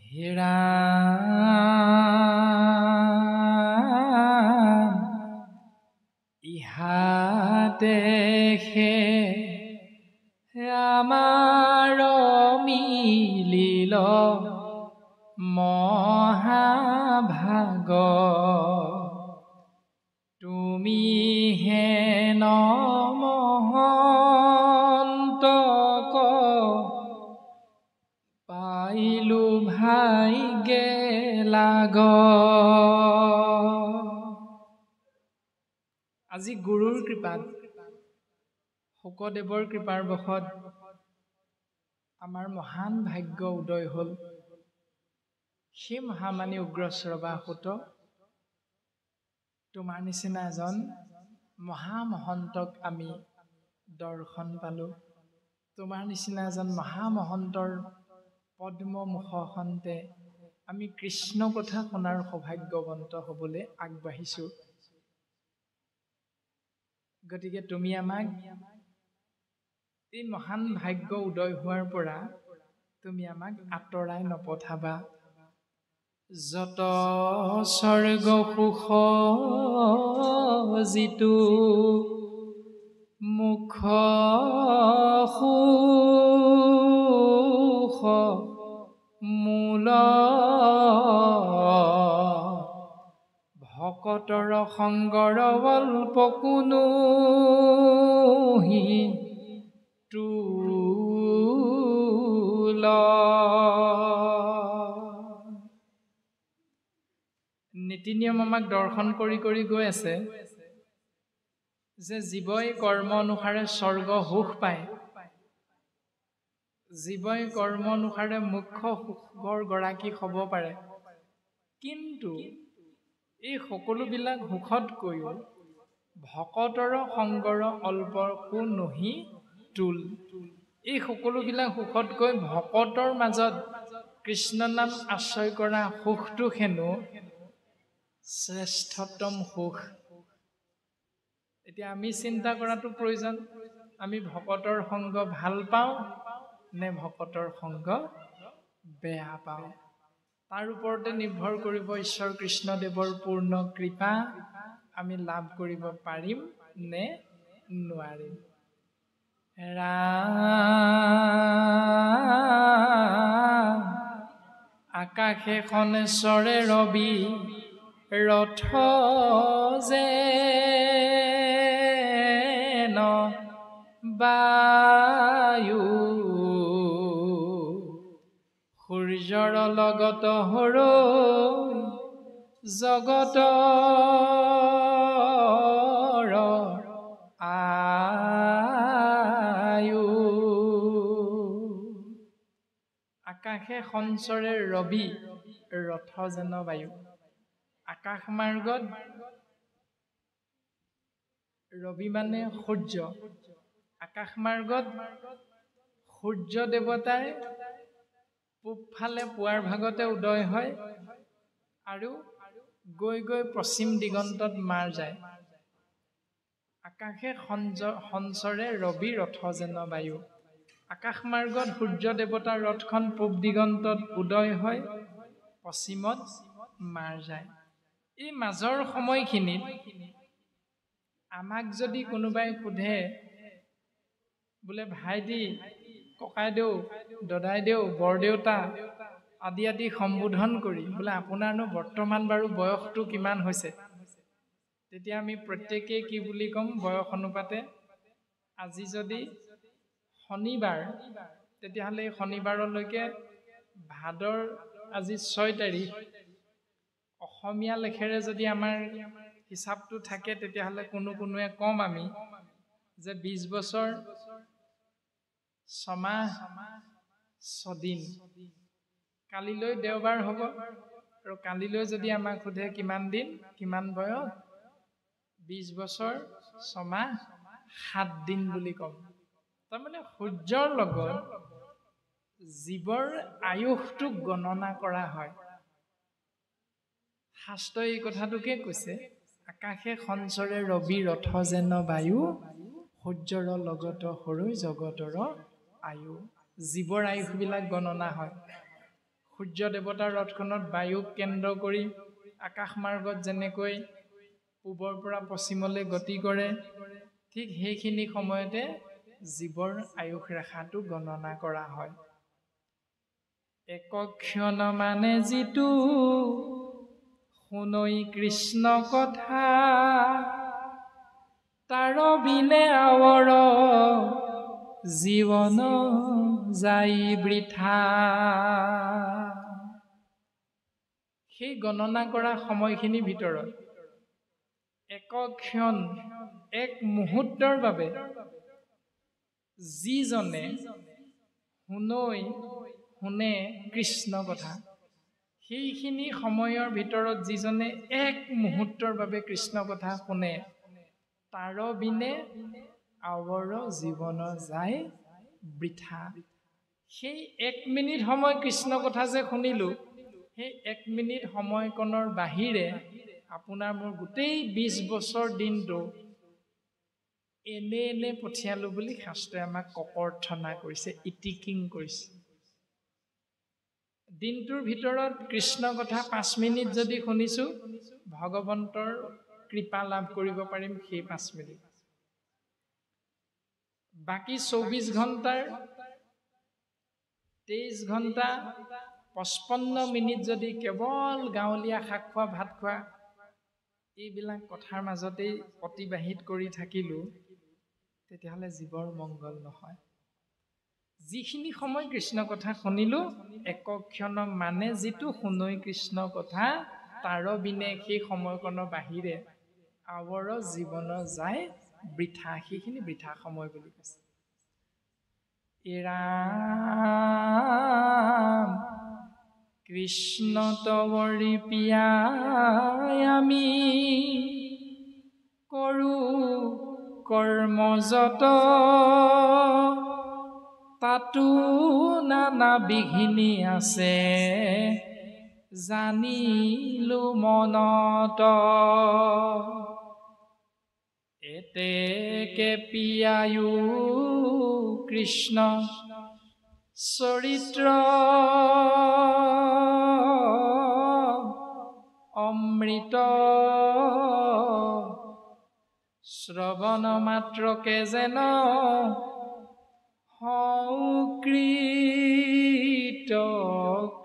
হে ৰাম ইহাতে আমাৰ মিলিল মহাভাগ তুমি হেন মহন্তক পাইলো ভাগ্যে লাগ। আজি গুৰুৰ কৃপাত শুকদেৱৰ কৃপাৰ বশত আমাৰ মহান ভাগ্য উদয় হ'ল। সেই মহামানী উগ্ৰশ্ৰৱা সুত তোমাৰ নিচিনা এজন মহামহন্তক আমি দৰ্শন পালো। তোমাৰ নিচিনা এজন মহামহন্তৰ পদ্ম মুখখনতে আমি কৃষ্ণ কথা শুনাৰ সৌভাগ্যৱন্ত হ'বলৈ আগবাঢ়িছো। গতিকে তুমি আমাক এই মহান ভাগ্য উদয় হোৱাৰ পৰা তুমি আমাক আঁতৰাই নপঠাবা। যত স্বৰ্গ সুখ যিটো মুখ সুখ মূল ভকতৰ সংগৰ অল্প কোনো তুল। নীতি নিয়ম আমাক দৰ্শন কৰি কৰি গৈ আছে যে জীৱই কৰ্ম অনুসাৰে স্বৰ্গ সুখ পায়, জীৱই কৰ্ম অনুসাৰে মুখ্য সুখৰ গৰাকী হ'ব পাৰে। কিন্তু এই সকলোবিলাক সুখতকৈও ভকতৰ সংগৰ অল্প কোনহি তুল। এই সকলোবিলাক সুখতকৈ ভকতৰ মাজত কৃষ্ণ নাম আশ্ৰয় কৰা সুখটো হেনো শ্ৰেষ্ঠতম সুখ। এতিয়া আমি চিন্তা কৰাটো প্ৰয়োজন, আমি ভকতৰ সংগ ভাল পাওঁ নে ভকতৰ সংগ বেয়া পাওঁ। তাৰ ওপৰতে নিৰ্ভৰ কৰিব ঈশ্বৰ কৃষ্ণদেৱৰ পূৰ্ণ কৃপা আমি লাভ কৰিব পাৰিম নে নোৱাৰিম। ৰাম আকাশে খনেশ্বৰে ৰবি ৰথ যেন বায়ু সূৰ্যৰ লগত হৰৈ জগতৰ আয়ু। আকাশে সঞ্চৰে ৰবি ৰথ যেন বায়ু। আকাশ মাৰ্গত ৰবি মানে সূৰ্য। আকাশ মাৰ্গত সূৰ্য দেৱতাই পূবফালে পুৱাৰ ভাগতে উদয় হয় আৰু গৈ গৈ পশ্চিম দিগন্তত মাৰ যায়। আকাশে সঞ্চৰে ৰবি ৰথ যেন বায়ু। আকাশ মাৰ্গত সূৰ্য দেৱতাৰ ৰথখন পূব দিগন্তত উদয় হয়, পশ্চিমত মাৰ যায়। এই মাজৰ সময়খিনিত আমাক যদি কোনোবাই সোধে বোলে ভাইটি, ককাইদেউ, দদাইদেউ, বৰদেউতা আদি আদি সম্বোধন কৰি বোলে আপোনাৰনো বৰ্তমান বাৰু বয়সটো কিমান হৈছে, তেতিয়া আমি প্ৰত্যেকেই কি বুলি ক'ম বয়স অনুপাতে। আজি যদি শনিবাৰ, তেতিয়াহ'লে এই শনিবাৰলৈকে ভাদৰ আজি 6 তাৰিখ, অসমীয়া লেখেৰে যদি আমাৰ হিচাপটো থাকে তেতিয়াহ'লে কোনোৱে কম আমি যে 20 বছৰ 6 মাহ 6 দিন। কালিলৈ দেওবাৰ হ'ব আৰু কালিলৈ যদি আমাক সোধে কিমান দিন কিমান বয়স, 20 বছৰ 6 মাহ 7 দিন বুলি ক'ম। তাৰমানে সূৰ্যৰ লগত জীৱৰ আয়ুসটোক গণনা কৰা হয়। শাস্ত্ৰই এই কথাটোকে কৈছে, আকাশে সঞ্চৰে ৰবি ৰথ যেন বায়ু, সূৰ্যৰ লগত হৰৈ জগতৰ আয়ু। জীৱৰ আয়ুসবিলাক গণনা হয়। সূৰ্য দেৱতাৰ ৰথখনত বায়ুক কেন্দ্ৰ কৰি আকাশ মাৰ্গত যেনেকৈ পূবৰ পৰা পশ্চিমলৈ গতি কৰে, ঠিক সেইখিনি সময়তে জীৱৰ আয়ুস ৰেখাটো গণনা কৰা হয়। একক্ষণ মানে যিটো শুনৈ কৃষ্ণ কথা, তাৰ বিনে আৱৰ জীৱন যাই বৃথা। সেই গণনা কৰা সময়খিনিৰ ভিতৰত একক্ষণ, এক মুহূৰ্তৰ বাবে যিজনে শুনে কৃষ্ণ কথা, সেইখিনি সময়ৰ ভিতৰত যিজনে এক মুহূৰ্তৰ বাবে কৃষ্ণ কথা শুনে, তাৰ বিনে আৱৰ জীৱন যায় বৃথা। সেই 1 মিনিট সময় কৃষ্ণ কথা যে শুনিলো, সেই 1 মিনিট সময়কণৰ বাহিৰে আপোনাৰ মোৰ গোটেই 20 বছৰ দিনটো এনে পঠিয়ালো বুলি শাস্ত্ৰই আমাক ককৰ্থনা কৰিছে, ইটিকিং কৰিছে। দিনটোৰ ভিতৰত কৃষ্ণ কথা 5 মিনিট যদি শুনিছো, ভগৱন্তৰ কৃপা লাভ কৰিব পাৰিম সেই 5 মিনিট। বাকী 24 ঘণ্টাৰ 23 ঘণ্টা 55 মিনিট যদি কেৱল গাঁৱলীয়া শাক খোৱা, ভাত খোৱা, এইবিলাক কথাৰ মাজতেই অতিবাহিত কৰি থাকিলো, তেতিয়াহ'লে জীৱৰ মংগল নহয়। যিখিনি সময় কৃষ্ণ কথা শুনিলো, একক্ষণ মানে যিটো শুনৈ কৃষ্ণ কথা, তাৰ বিনে সেই সময়কণৰ বাহিৰে আৱৰ জীৱন যায় বৃথা। সেইখিনি বৃথা সময় বুলি কৈছে। ৰাম কৃষ্ণ তৱৰি পিয়াই আমি কৰো কৰ্ম যত, তাতো নানা বিঘিনি আছে জানিলো মনত। এতেকে পিয়ায়ো কৃষ্ণ চৰিত্ৰ অমৃত, শ্ৰৱণ মাত্ৰকে যেন কৃত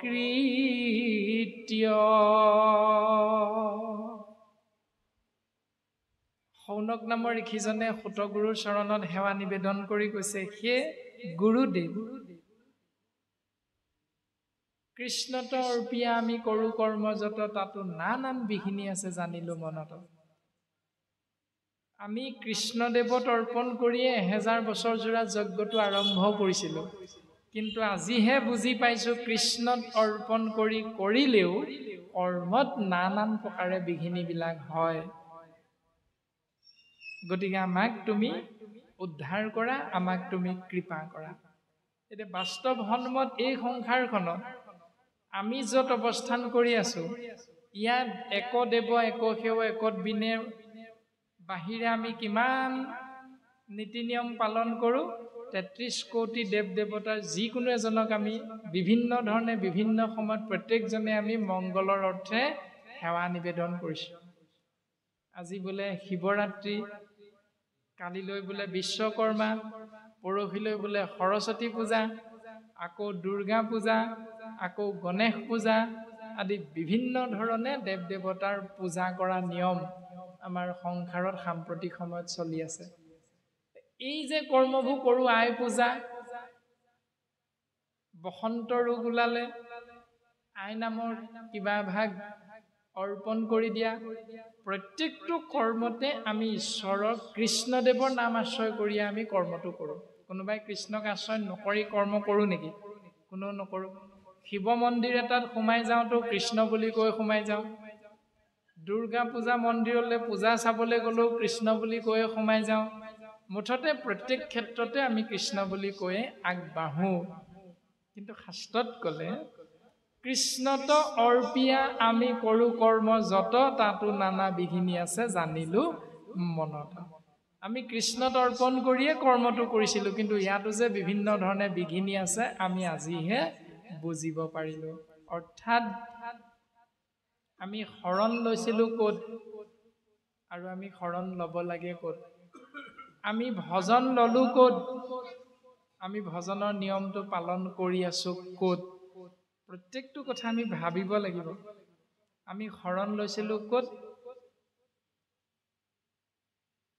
কৃত্য। শৌনক নামৰ ঋষিজনে সুতগুৰুৰ চৰণত সেৱা নিবেদন কৰি কৈছে, হে গুৰুদেৱ, কৃষ্ণত অৰ্পিয়া আমি কৰো কৰ্ম যত, তাতো নানান বিঘিনি আছে জানিলো মনত। আমি কৃষ্ণদেৱত অৰ্পণ কৰিয়ে 1000 বছৰ জোৰা যজ্ঞটো আৰম্ভ কৰিছিলো, কিন্তু আজিহে বুজি পাইছো কৃষ্ণত অৰ্পণ কৰিলেও কৰ্মত নানান প্ৰকাৰে বিঘিনিবিলাক হয়। গতিকে আমাক তুমি উদ্ধাৰ কৰা, আমাক তুমি কৃপা কৰা। এতিয়া বাস্তৱ সন্মত এই সংসাৰখনত আমি য'ত অৱস্থান কৰি আছো, ইয়াত এক দেৱ এক সেৱ একত বিনে বাহিৰে আমি কিমান নীতি নিয়ম পালন কৰো। 33 কোটি দেৱ দেৱতাৰ যিকোনো এজনক আমি বিভিন্ন ধৰণে বিভিন্ন সময়ত প্ৰত্যেকজনে আমি মংগলৰ অৰ্থে সেৱা নিবেদন কৰিছো। আজি বোলে শিৱৰাত্ৰি, কালিলৈ বোলে বিশ্বকৰ্মা, পৰহিলৈ বোলে সৰস্বতী পূজা, আকৌ দুৰ্গা পূজা, আকৌ গণেশ পূজা আদি বিভিন্ন ধৰণে দেৱ দেৱতাৰ পূজা কৰা নিয়ম আমাৰ সংসাৰত সাম্প্ৰতিক সময়ত চলি আছে। এই যে কৰ্মবোৰ কৰো, আই পূজা, বসন্ত ৰোগ ওলালে আই নামৰ কিবা ভাগ অৰ্পণ কৰি দিয়া, প্ৰত্যেকটো কৰ্মতে আমি ঈশ্বৰক কৃষ্ণদেৱৰ নাম আশ্ৰয় কৰি আমি কৰ্মটো কৰো। কোনোবাই কৃষ্ণক আশ্ৰয় নকৰি কৰ্ম কৰো নেকি? কোনেও নকৰো। শিৱ মন্দিৰ এটাত সোমাই যাওঁতো কৃষ্ণ বুলি কৈ সোমাই যাওঁ। দুৰ্গা পূজা মন্দিৰলৈ পূজা চাবলৈ গ'লেও কৃষ্ণ বুলি কৈয়ে সোমাই যাওঁ। মুঠতে প্ৰত্যেক ক্ষেত্ৰতে আমি কৃষ্ণ বুলি কৈয়ে আগবাঢ়ো। কিন্তু শাস্ত্ৰত ক'লে কৃষ্ণত অৰ্পিয়া আমি কৰো কৰ্ম যত, তাতো নানা বিঘিনি আছে জানিলো মনত। আমি কৃষ্ণত অৰ্পণ কৰিয়ে কৰ্মটো কৰিছিলো, কিন্তু ইয়াতো যে বিভিন্ন ধৰণে বিঘিনি আছে আমি আজিহে বুজিব পাৰিলো। অৰ্থাৎ আমি শৰণ লৈছিলোঁ ক'ত আৰু আমি শৰণ ল'ব লাগে ক'ত? আমি ভজন ল'লোঁ ক'ত? আমি ভজনৰ নিয়মটো পালন কৰি আছোঁ ক'ত? প্ৰত্যেকটো কথা আমি ভাবিব লাগিব। আমি শৰণ লৈছিলোঁ ক'ত?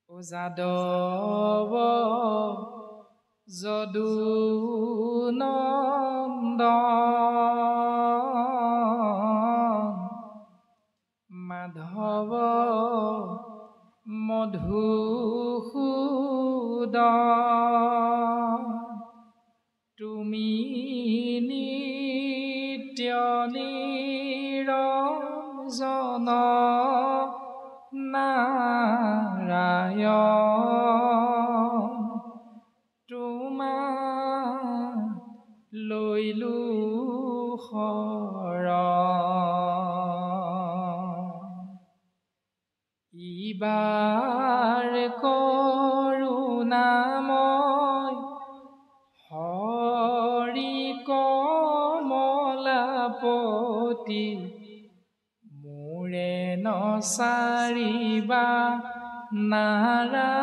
ও যাদৱ যদুনন্দন মাধৱ মধুসূদন তুমি নিত্য নিৰঞ্জন নাৰায়ণ তোমাৰ লৈলো শৰণ ইবাৰ কৰোণাময় হৰি কমলাপতি মোৰে নচাৰিবা নাৰায়ণ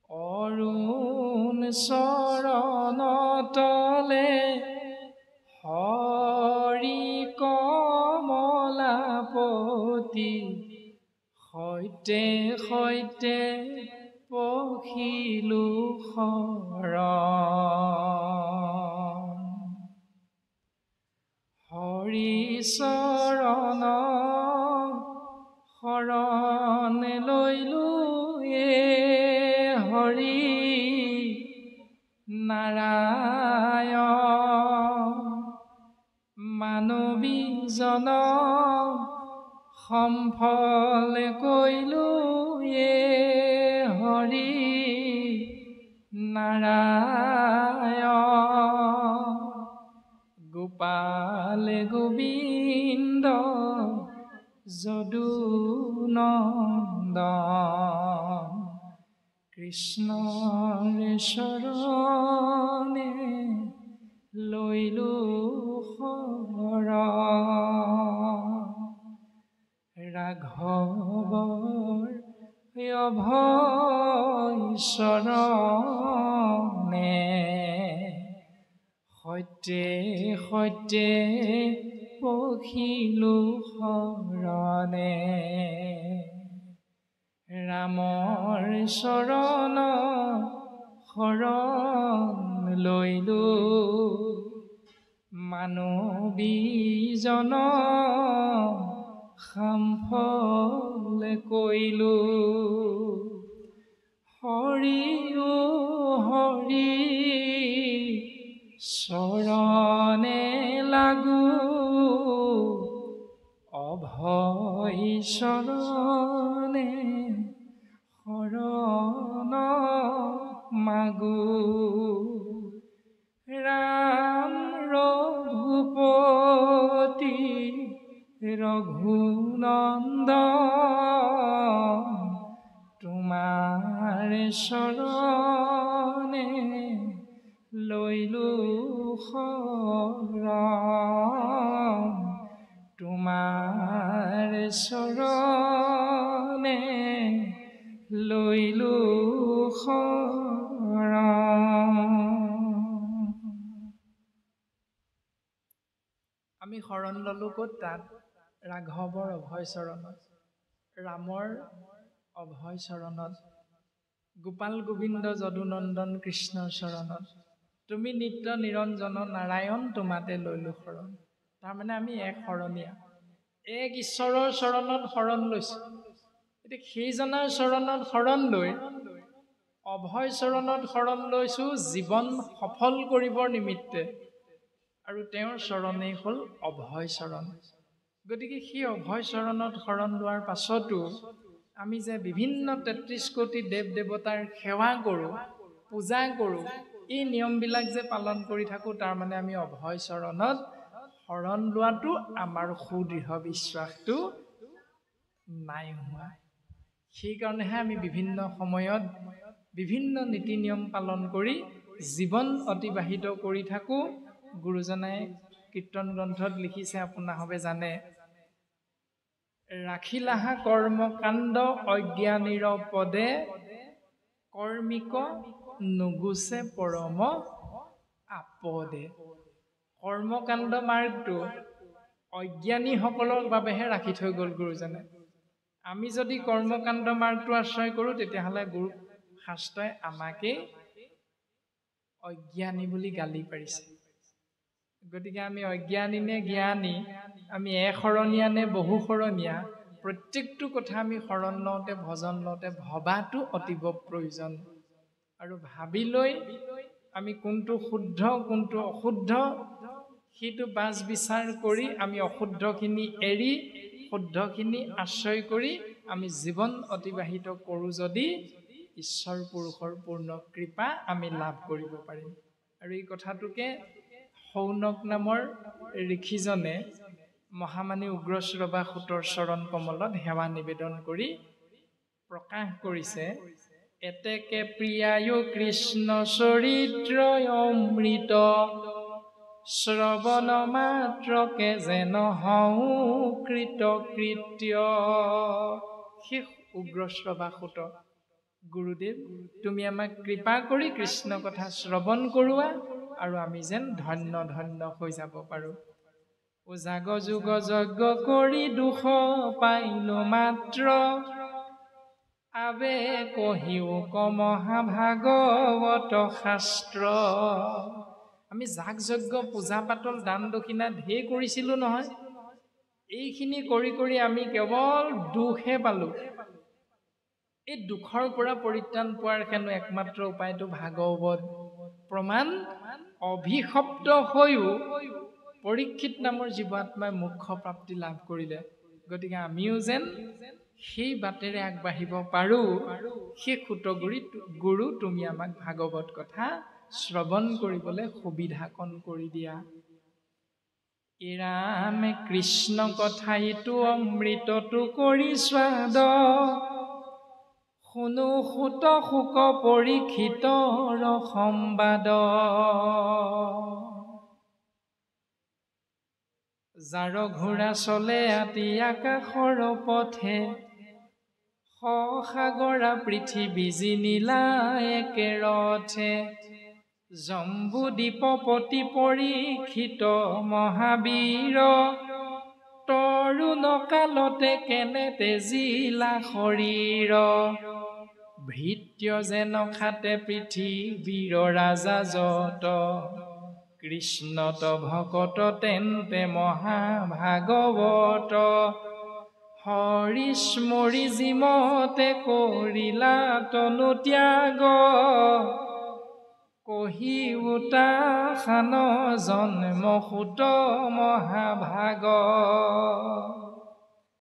অৰুণ চৰণতলে হৰি কমলাপতি সৈতে সৈতে পখিলো শৰণ হৰি চৰণ শৰণ লৈলো হৰি নাৰায়ণ মানৱী জন সম্ফল কৈলো হৰি নাৰায়ণ গোপাল গোবিন্দ যদুনন্দন কৃষ্ণৰ চৰণে লৈলো শৰণ ৰাঘৱৰ অভয় চৰণে সৈতে সৈতে পখিলো শৰণে ৰামৰ চৰণ শৰণ লৈলো মানৱী জন সম্ফল কৈলো হৰি ও হৰি চৰণে লাগো অভয় চৰণে শৰণ মাগো ৰাম ৰঘুপতি ৰঘুনন্দন তোমাৰ চৰণে লৈলো শৰণ তোমাৰ চৰণে লৈলো শৰণ আমি শৰণ ললো ক'ত? তাত ৰাঘৱৰ অভয় চৰণত ৰামৰ অভয় চৰণত গোপাল গোবিন্দ যদুনন্দন কৃষ্ণৰ চৰণত তুমি নিত্য নিৰঞ্জন নাৰায়ণ তোমাতে লৈলো শৰণ তাৰমানে আমি এক শৰণীয়া এক ঈশ্বৰৰ চৰণত শৰণ লৈছো এতিয়া সেইজনাৰ চৰণত শৰণ লৈ অভয় চৰণত শৰণ লৈছো জীৱন সফল কৰিবৰ নিমিত্তে আৰু তেওঁৰ চৰণেই হ'ল অভয় চৰণ গতিকে সেই অভয় চৰণত শৰণ লোৱাৰ পাছতো আমি যে বিভিন্ন ৩৩ কোটি দেৱ দেৱতাৰ সেৱা কৰোঁ পূজা কৰোঁ এই নিয়মবিলাক যে পালন কৰি থাকোঁ তাৰমানে আমি অভয় চৰণত শৰণ লোৱাটো আমাৰ সুদৃঢ় বিশ্বাসটো নাই হোৱা সেইকাৰণেহে আমি বিভিন্ন সময়ত বিভিন্ন নীতি নিয়ম পালন কৰি জীৱন অতিবাহিত কৰি থাকো গুৰুজনাই কীৰ্তন গ্ৰন্থত লিখিছে আপোনাসবে জানে ৰাখিলাহা কৰ্মকাণ্ড অজ্ঞানীৰ পদে কৰ্মিক নুগুছে পৰম আপদে কৰ্মকাণ্ড মাৰ্গটো অজ্ঞানীসকলৰ বাবেহে ৰাখি থৈ গ'ল গুৰুজনে আমি যদি কৰ্মকাণ্ড মাৰ্গটো আশ্ৰয় কৰোঁ তেতিয়াহ'লে গুৰু শাস্ত্ৰই আমাকে অজ্ঞানী বুলি গালি পাৰিছে গতিকে আমি অজ্ঞানী নে জ্ঞানী আমি এশৰণীয়া নে বহুশৰণীয়া প্ৰত্যেকটো কথা আমি শৰণ লওঁতে ভজন লওঁতে ভবাটো অতীৱ প্ৰয়োজন আৰু ভাবি লৈ আমি কোনটো শুদ্ধ কোনটো অশুদ্ধ সেইটো বাছ বিচাৰ কৰি আমি অশুদ্ধখিনি এৰি শুদ্ধখিনি আশ্ৰয় কৰি আমি জীৱন অতিবাহিত কৰোঁ যদি ঈশ্বৰ পুৰুষৰ পূৰ্ণ কৃপা আমি লাভ কৰিব পাৰিম আৰু এই কথাটোকে শৌনক নামৰ ঋষিজনে মহামানী উগ্ৰশ্ৰৱা সুতৰ চৰণ কমলত সেৱা নিবেদন কৰি প্ৰকাশ কৰিছে এতেকে প্ৰিয়ায়ো কৃষ্ণ চৰিত্ৰ অমৃত শ্ৰৱণ মাত্ৰকে যেন হওঁ কৃতকৃত্য শেষ উগ্ৰশ্ৰৱা সুত গুৰুদেৱ তুমি আমাক কৃপা কৰি কৃষ্ণ কথা শ্ৰৱণ কৰোৱা আৰু আমি যেন ধন্য ধন্য হৈ যাব পাৰো জাগ যুগ যজ্ঞ কৰি দুখ পাইলো মাত্ৰ আবে কহিও কমহাভাগৱত শাস্ত্ৰ আমি যাগ যজ্ঞ পূজা পাতল দান দক্ষিণা ঢেৰ কৰিছিলো নহয় এইখিনি কৰি কৰি আমি কেৱল দুখহে পালো এই দুখৰ পৰা পৰিত্ৰাণ পোৱাৰ হেনো একমাত্ৰ উপায়টো ভাগৱত প্ৰমাণ অভিশপ্ত হৈও পৰীক্ষিত নামৰ জীৱাত্মাই মুখ্য প্ৰাপ্তি লাভ কৰিলে গতিকে আমিও যেন সেই বাটেৰে আগবাঢ়িব পাৰো সেই খুটগুৰি গুৰু তুমি আমাক ভাগৱত কথা শ্ৰৱণ কৰিবলৈ সুবিধা কণ কৰি দিয়া ইৰামে কৃষ্ণ কথা ইটো অমৃতটো কৰি স্বাদ শুনো সুত শুক পৰীক্ষিতৰ সম্বাদ যাৰ ঘোঁৰা চলে আতি আকাশৰ পথে সসাগৰা পৃথিৱী জিনিলা একে ৰথে জম্বুদ্বীপপতি পৰীক্ষিত মহাবীৰ তৰুণ কালতে কেনে তেজিলা শৰীৰ ভৃত্য যেন খাতে পৃথিৱীৰ ৰাজা যত কৃষ্ণত ভকত তেন্তে মহাভাগৱত হৰিস্মৰি জিমতে কৰিলা তনু ত্যাগ কহি উতাখান জন্ম সুত মহাভাগ